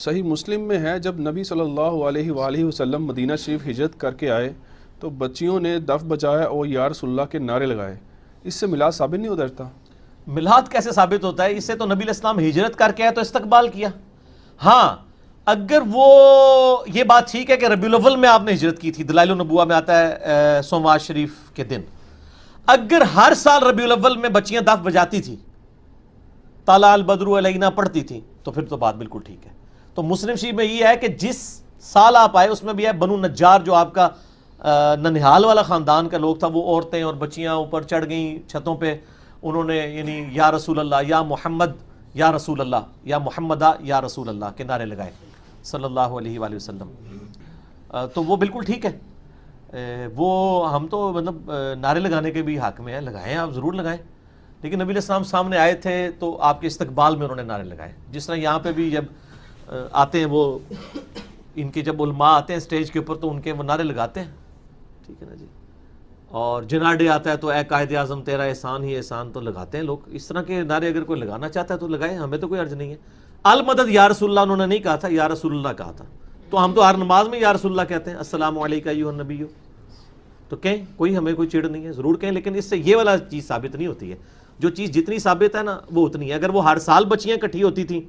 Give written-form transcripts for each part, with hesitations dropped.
صحیح مسلم میں ہے جب نبی صلی اللہ علیہ وآلہ وسلم مدینہ شریف ہجرت کر کے آئے تو بچیوں نے دف بجایا اور یا رسول اللہ کے نعرے لگائے. اس سے میلاد ثابت نہیں اترتا؟ میلاد کیسے ثابت ہوتا ہے؟ اس سے تو نبی علیہ السلام ہجرت کر کے آئے تو استقبال کیا. ہاں اگر وہ یہ بات ٹھیک ہے کہ ربیع الاول میں آپ نے ہجرت کی تھی، دلائل النبوہ میں آتا ہے سوموار شریف کے دن، اگر ہر سال ربیع الاول میں بچیاں دف بجاتی تھی، طلع البدر علینا پڑھتی تھی، تو پھر تو بات بالکل ٹھیک ہے. تو مسلم شریف میں یہ ہے کہ جس سال آپ آئے اس میں بھی ہے بنو نجار جو آپ کا ننہال والا خاندان کا لوگ تھا، وہ عورتیں اور بچیاں اوپر چڑھ گئیں چھتوں پہ، انہوں نے یعنی یا رسول اللہ، یا محمد یا رسول اللہ، یا محمدہ یا رسول اللہ کے نعرے لگائے صلی اللہ علیہ وآلہ وسلم. تو وہ بالکل ٹھیک ہے. وہ ہم تو مطلب نعرے لگانے کے بھی حق میں ہیں، لگائیں، آپ ضرور لگائیں. لیکن نبی علیہ السلام سامنے آئے تھے تو آپ کے استقبال میں انہوں نے نعرے لگائے. جس طرح یہاں پہ بھی جب آتے ہیں وہ ان کے جب علماء آتے ہیں سٹیج کے اوپر تو ان کے وہ نعرے لگاتے ہیں، ٹھیک ہے نا جی. اور جناح ڈے آتا ہے تو اے قائد اعظم تیرا احسان ہی احسان، تو لگاتے ہیں لوگ. اس طرح کے نعرے اگر کوئی لگانا چاہتا ہے تو لگائے، ہمیں تو کوئی عرض نہیں ہے. المدد یا رسول اللہ انہوں نے نہیں کہا تھا، یا رسول اللہ کہا تھا. تو ہم تو ہر نماز میں یا رسول اللہ کہتے ہیں، السلام علیکہ ایھا النبی. تو کہیں کوئی ہمیں کوئی چڑ نہیں ہے، ضرور کہیں، لیکن اس سے یہ والا چیز ثابت نہیں ہوتی ہے. جو چیز جتنی ثابت ہے نا وہ اتنی ہے. اگر وہ ہر سال بچیاں اکٹھی ہوتی تھیں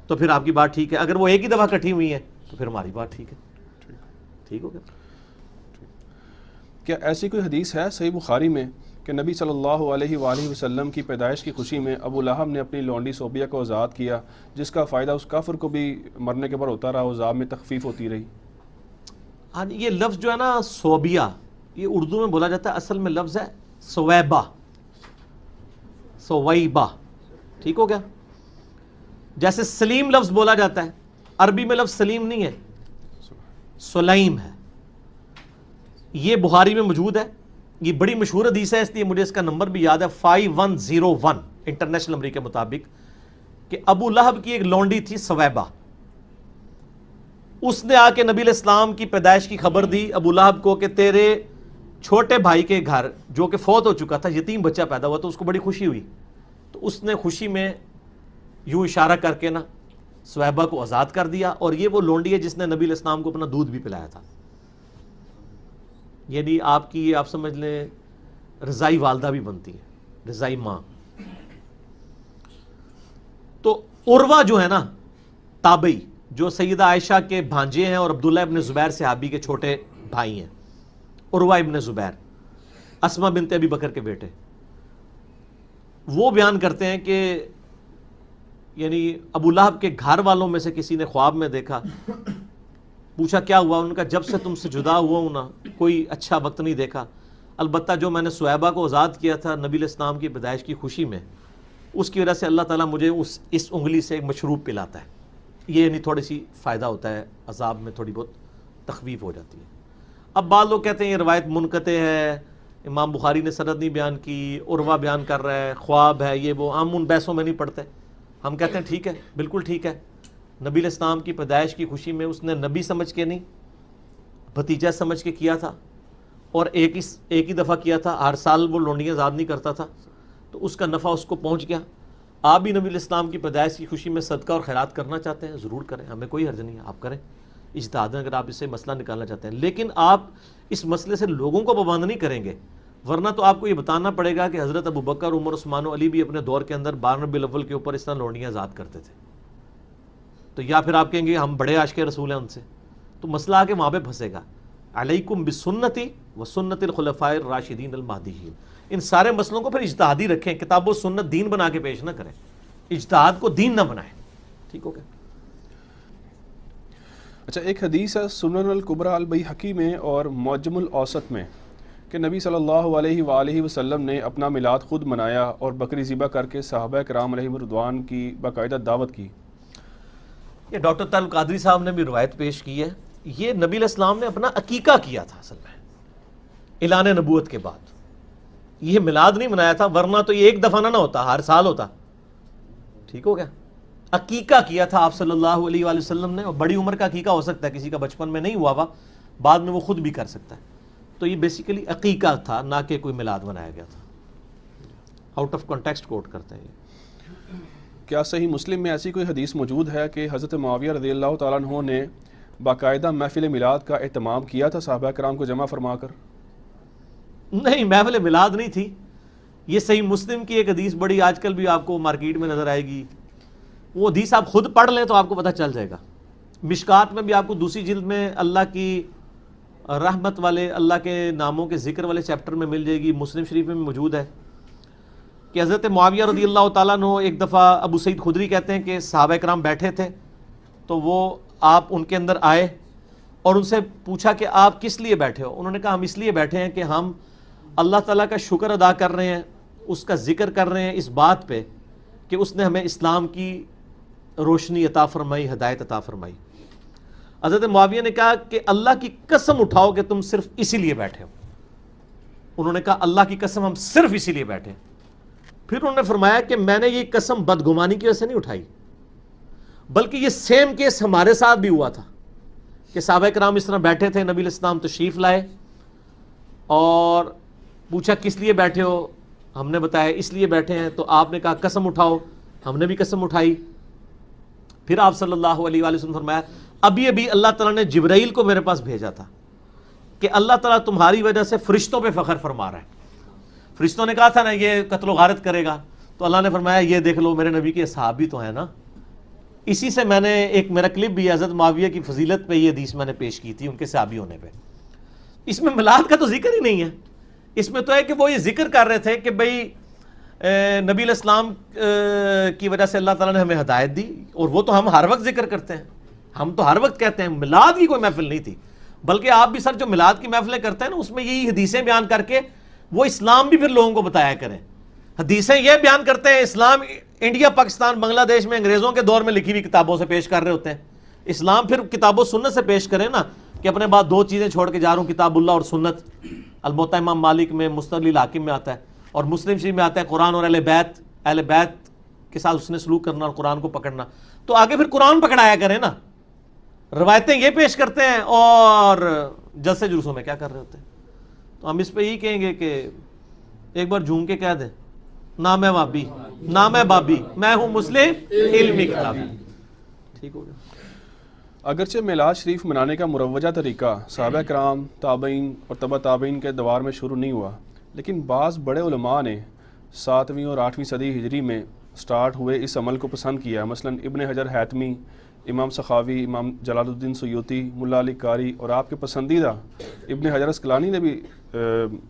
تو پھر آپ کی بات ٹھیک ہے، اگر وہ ایک ہی دفعہ اکٹھی ہوئی ہیں تو پھر ہماری بات ٹھیک ہے. ٹھیک ہو گیا. کیا ایسی کوئی حدیث ہے صحیح بخاری میں کہ نبی صلی اللہ علیہ وآلہ وسلم کی پیدائش کی خوشی میں ابو لہب نے اپنی لونڈی صوبیہ کو آزاد کیا، جس کا فائدہ اس کافر کو بھی مرنے کے بعد ہوتا رہا، عذاب میں تخفیف ہوتی رہی؟ ہاں یہ لفظ جو ہے نا صوبیہ، یہ اردو میں بولا جاتا ہے، اصل میں لفظ ہے سویبہ، سویبہ. ٹھیک ہو گیا. جیسے سلیم لفظ بولا جاتا ہے، عربی میں لفظ سلیم نہیں ہے، سلیم ہے. یہ بخاری میں موجود ہے، یہ بڑی مشہور حدیث ہے، اس لیے مجھے اس کا نمبر بھی یاد ہے، 5101 انٹرنیشنل نمبر کے مطابق، کہ ابو لہب کی ایک لونڈی تھی سویبہ. اس نے آ کے نبی علیہ السلام کی پیدائش کی خبر دی ابو لہب کو کہ تیرے چھوٹے بھائی کے گھر جو کہ فوت ہو چکا تھا، یتیم بچہ پیدا ہوا، تو اس کو بڑی خوشی ہوئی. تو اس نے خوشی میں یوں اشارہ کر کے نا سویبہ کو آزاد کر دیا. اور یہ وہ لونڈی ہے جس نے نبی علیہ السلام کو اپنا دودھ بھی پلایا تھا. یعنی آپ کی آپ سمجھ لیں رضائی والدہ بھی بنتی ہے، رضائی ماں. تو عروہ جو ہے نا تابعی، جو سیدہ عائشہ کے بھانجے ہیں اور عبداللہ ابن زبیر صحابی کے چھوٹے بھائی ہیں، عروہ ابن زبیر، اسما بنت ابی بکر کے بیٹے، وہ بیان کرتے ہیں کہ یعنی ابو لہب کے گھر والوں میں سے کسی نے خواب میں دیکھا، پوچھا کیا ہوا؟ ان کا جب سے تم سے جدا ہوا ہوں نا کوئی اچھا وقت نہیں دیکھا، البتہ جو میں نے سویبہ کو آزاد کیا تھا نبی علیہ السلام کی پیدائش کی خوشی میں، اس کی وجہ سے اللہ تعالیٰ مجھے اس انگلی سے ایک مشروب پلاتا ہے. یہ یعنی تھوڑی سی فائدہ ہوتا ہے، عذاب میں تھوڑی بہت تخفیف ہو جاتی ہے. اب بعض لوگ کہتے ہیں یہ روایت منقطع ہے، امام بخاری نے سند نہیں بیان کی، عروہ بیان کر رہا ہے، خواب ہے، یہ وہ. ہم ان بحثوں میں نہیں پڑھتے. ہم کہتے ہیں ٹھیک ہے، بالکل ٹھیک ہے. نبی علیہ السلام کی پیدائش کی خوشی میں اس نے نبی سمجھ کے نہیں، بھتیجا سمجھ کے کیا تھا، اور ایک ہی دفعہ کیا تھا، ہر سال وہ لونڈیاں آزاد نہیں کرتا تھا، تو اس کا نفع اس کو پہنچ گیا. آپ بھی نبی علیہ السلام کی پیدائش کی خوشی میں صدقہ اور خیرات کرنا چاہتے ہیں ضرور کریں، ہمیں کوئی حرج نہیں ہے، آپ کریں اجتہاد اگر آپ اس سے مسئلہ نکالنا چاہتے ہیں. لیکن آپ اس مسئلے سے لوگوں کو پابند نہیں کریں گے، ورنہ تو آپ کو یہ بتانا پڑے گا کہ حضرت ابو بکر، عمر، عثمان و علی بھی اپنے دور کے اندر 12 ربیع الاول کے اوپر اس طرح لونڈیاں آزاد کرتے تھے. تو یا پھر آپ کہیں گے ہم بڑے عاشق رسول ہیں ان سے، تو مسئلہ آ کے وہاں پہ پھنسے گا. علیکم بسنتی و سنت الخلفاء الراشدین المہدیین. ان سارے مسئلوں کو پھر اجتہادی رکھیں، کتاب و سنت دین بنا کے پیش نہ کریں، اجتہاد کو دین نہ بنائیں. ٹھیک ہو گیا. اچھا، ایک حدیث ہے سنن الکبریٰ البیہقی میں اور معجم الاوسط میں کہ نبی صلی اللہ علیہ وآلہ وسلم نے اپنا میلاد خود منایا اور بکری ذبح کر کے صحابہ کرام علیہم رضوان کی باقاعدہ دعوت کی. یہ ڈاکٹر طارق القادری صاحب نے بھی روایت پیش کی ہے. یہ نبی علیہ السلام نے اپنا عقیقہ کیا تھا اصل میں اعلان نبوت کے بعد. یہ میلاد نہیں منایا تھا، ورنہ تو یہ ایک دفعہ نہ ہوتا، ہر سال ہوتا. ٹھیک ہو گیا. عقیقہ کیا تھا آپ صلی اللہ علیہ وآلہ وسلم نے، اور بڑی عمر کا عقیقہ ہو سکتا ہے، کسی کا بچپن میں نہیں ہوا بعد میں وہ خود بھی کر سکتا ہے. تو یہ بیسیکلی عقیقہ تھا، نہ کہ کوئی میلاد منایا گیا تھا. آؤٹ آف کانٹیکسٹ کوٹ کرتے ہیں. کیا صحیح مسلم میں ایسی کوئی حدیث موجود ہے کہ حضرت معاویہ رضی اللہ تعالیٰ عنہ نے باقاعدہ محفل میلاد کا اہتمام کیا تھا صحابہ کرام کو جمع فرما کر؟ نہیں، محفل میلاد نہیں تھی. یہ صحیح مسلم کی ایک حدیث بڑی آج کل بھی آپ کو مارکیٹ میں نظر آئے گی. وہ حدیث آپ خود پڑھ لیں تو آپ کو پتہ چل جائے گا. مشکات میں بھی آپ کو دوسری جلد میں اللہ کی رحمت والے، اللہ کے ناموں کے ذکر والے چیپٹر میں مل جائے گی. مسلم شریف میں بھی موجود ہے کہ حضرت معاویہ رضی اللہ تعالیٰ عنہ ایک دفعہ، ابو سعید خدری کہتے ہیں کہ صحابہ کرام بیٹھے تھے تو وہ آپ ان کے اندر آئے اور ان سے پوچھا کہ آپ کس لیے بیٹھے ہو؟ انہوں نے کہا ہم اس لیے بیٹھے ہیں کہ ہم اللہ تعالیٰ کا شکر ادا کر رہے ہیں، اس کا ذکر کر رہے ہیں اس بات پہ کہ اس نے ہمیں اسلام کی روشنی عطا فرمائی، ہدایت عطا فرمائی. حضرت معاویہ نے کہا کہ اللہ کی قسم اٹھاؤ کہ تم صرف اسی لیے بیٹھے ہو. انہوں نے کہا اللہ کی قسم ہم صرف اسی لیے بیٹھے. پھر انہوں نے فرمایا کہ میں نے یہ قسم بدگمانی کی وجہ سے نہیں اٹھائی، بلکہ یہ سیم کیس ہمارے ساتھ بھی ہوا تھا کہ صحابہ کرام اس طرح بیٹھے تھے، نبی علیہ السلام تشریف لائے اور پوچھا کس لیے بیٹھے ہو؟ ہم نے بتایا اس لیے بیٹھے ہیں. تو آپ نے کہا قسم اٹھاؤ، ہم نے بھی قسم اٹھائی. پھر آپ صلی اللہ علیہ وآلہ وسلم فرمایا ابھی اللہ تعالیٰ نے جبرائیل کو میرے پاس بھیجا تھا کہ اللہ تعالیٰ تمہاری وجہ سے فرشتوں پہ فخر فرما رہا ہے. فرشتوں نے کہا تھا نا یہ قتل و غارت کرے گا، تو اللہ نے فرمایا یہ دیکھ لو میرے نبی کے صحابی تو ہیں نا. اسی سے میں نے ایک میرا کلپ بھی حضرت معاویہ کی فضیلت پہ یہ حدیث میں نے پیش کی تھی ان کے صحابی ہونے پہ. اس میں میلاد کا تو ذکر ہی نہیں ہے. اس میں تو ہے کہ وہ یہ ذکر کر رہے تھے کہ بھئی نبی علیہ السلام کی وجہ سے اللہ تعالیٰ نے ہمیں ہدایت دی، اور وہ تو ہم ہر وقت ذکر کرتے ہیں، ہم تو ہر وقت کہتے ہیں. میلاد کی کوئی محفل نہیں تھی، بلکہ آپ بھی سر جو میلاد کی محفلیں کرتے ہیں نا اس میں یہی حدیثیں بیان کر کے وہ اسلام بھی پھر لوگوں کو بتایا کریں. حدیثیں یہ بیان کرتے ہیں اسلام انڈیا، پاکستان، بنگلہ دیش میں انگریزوں کے دور میں لکھی ہوئی کتابوں سے پیش کر رہے ہوتے ہیں. اسلام پھر کتاب و سنت سے پیش کریں نا کہ اپنے بعد دو چیزیں چھوڑ کے جا رہا ہوں، کتاب اللہ اور سنت. الموطا امام مالک میں، مستدل الحاکم میں آتا ہے، اور مسلم شریف میں آتا ہے قرآن اور اہل بیت کے ساتھ اس نے سلوک کرنا اور قرآن کو پکڑنا. تو آگے پھر قرآن پکڑایا کریں نا. روایتیں یہ پیش کرتے ہیں اور جلسے جلوسوں میں کیا کر رہے ہوتے ہیں. تو ہم اس پہ یہی کہیں گے کہ ایک بار جھوم کے کہہ دیں نہ میں وابی نہ میں بابی، میں ہوں مسلم علمی کتابی. ٹھیک ہو گیا. اگرچہ میلاد شریف منانے کا مروجہ طریقہ صحابہ کرام، تابعین اور تبع تابعین کے دوار میں شروع نہیں ہوا، لیکن بعض بڑے علماء نے 7ویں اور 8ویں صدی ہجری میں سٹارٹ ہوئے اس عمل کو پسند کیا. مثلا ابن حجر حیتمی، امام سخاوی، امام جلال الدین سیوطی، ملا علی قاری اور آپ کے پسندیدہ ابن حجر اسقلانی نے بھی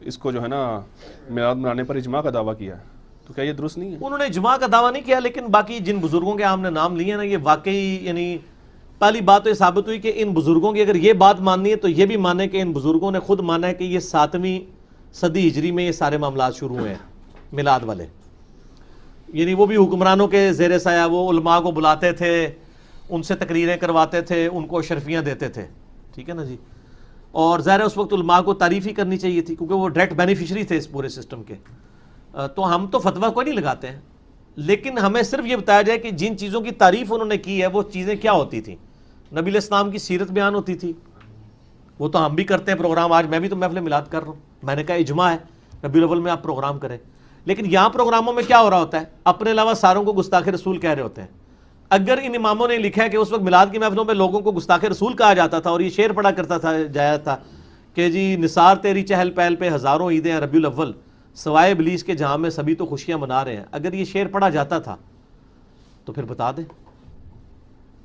اس کو جو ہے نا میلاد منانے پر اجماع کا دعویٰ کیا ہے. تو کیا یہ درست نہیں ہے؟ انہوں نے اجماع کا دعویٰ نہیں کیا، لیکن باقی جن بزرگوں کے ہم نے نام لیے نا، یہ واقعی یعنی پہلی بات تو یہ ثابت ہوئی کہ ان بزرگوں کی اگر یہ بات ماننی ہے تو یہ بھی مانے کہ ان بزرگوں نے خود مانا ہے کہ یہ 7ویں صدی ہجری میں یہ سارے معاملات شروع ہوئے ہیں میلاد والے. یعنی وہ بھی حکمرانوں کے زیر سایہ وہ علماء کو بلاتے تھے، ان سے تقریریں کرواتے تھے، ان کو اشرفیاں دیتے تھے. ٹھیک ہے نا جی. اور ظاہر ہے اس وقت علماء کو تعریف ہی کرنی چاہیے تھی کیونکہ وہ ڈائریکٹ بینیفیشری تھے اس پورے سسٹم کے. تو ہم تو فتویٰ کوئی نہیں لگاتے ہیں، لیکن ہمیں صرف یہ بتایا جائے کہ جن چیزوں کی تعریف انہوں نے کی ہے وہ چیزیں کیا ہوتی تھیں. نبی علیہ السلام کی سیرت بیان ہوتی تھی، وہ تو ہم بھی کرتے ہیں پروگرام. آج میں بھی تو محفل میلاد کر رہا ہوں، میں نے کہا اجماع ہے ربیع الاول میں آپ پروگرام کریں. لیکن یہاں پروگراموں میں کیا ہو رہا ہوتا ہے؟ اپنے علاوہ ساروں کو گستاخ رسول کہہ رہے ہوتے ہیں. اگر ان اماموں نے لکھا ہے کہ اس وقت میلاد کی محفلوں میں لوگوں کو گستاخ رسول کہا جاتا تھا اور یہ شعر پڑھا کرتا تھا جایا تھا کہ جی نثار تیری چہل پہل پہ ہزاروں عیدیں ہیں ربیع الاول، سوائے ابلیس کے جہاں میں سبھی تو خوشیاں منا رہے ہیں. اگر یہ شعر پڑھا جاتا تھا تو پھر بتا دیں،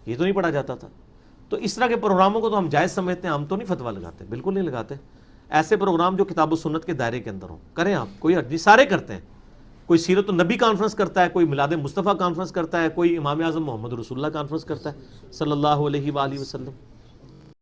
یہ تو نہیں پڑھا جاتا تھا. تو اس طرح کے پروگراموں کو تو ہم جائز سمجھتے ہیں، ہم تو نہیں فتویٰ لگاتے، بالکل نہیں لگاتے. ایسے پروگرام جو کتاب و سنت کے دائرے کے اندر ہوں کریں آپ، کوئی حرج نہیں، سارے کرتے ہیں. کوئی سیرت النبی کانفرنس کرتا ہے، کوئی میلاد مصطفیٰ کانفرنس کرتا ہے، کوئی امام اعظم محمد رسول اللہ کانفرنس کرتا ہے صلی اللہ علیہ وآلہ وسلم.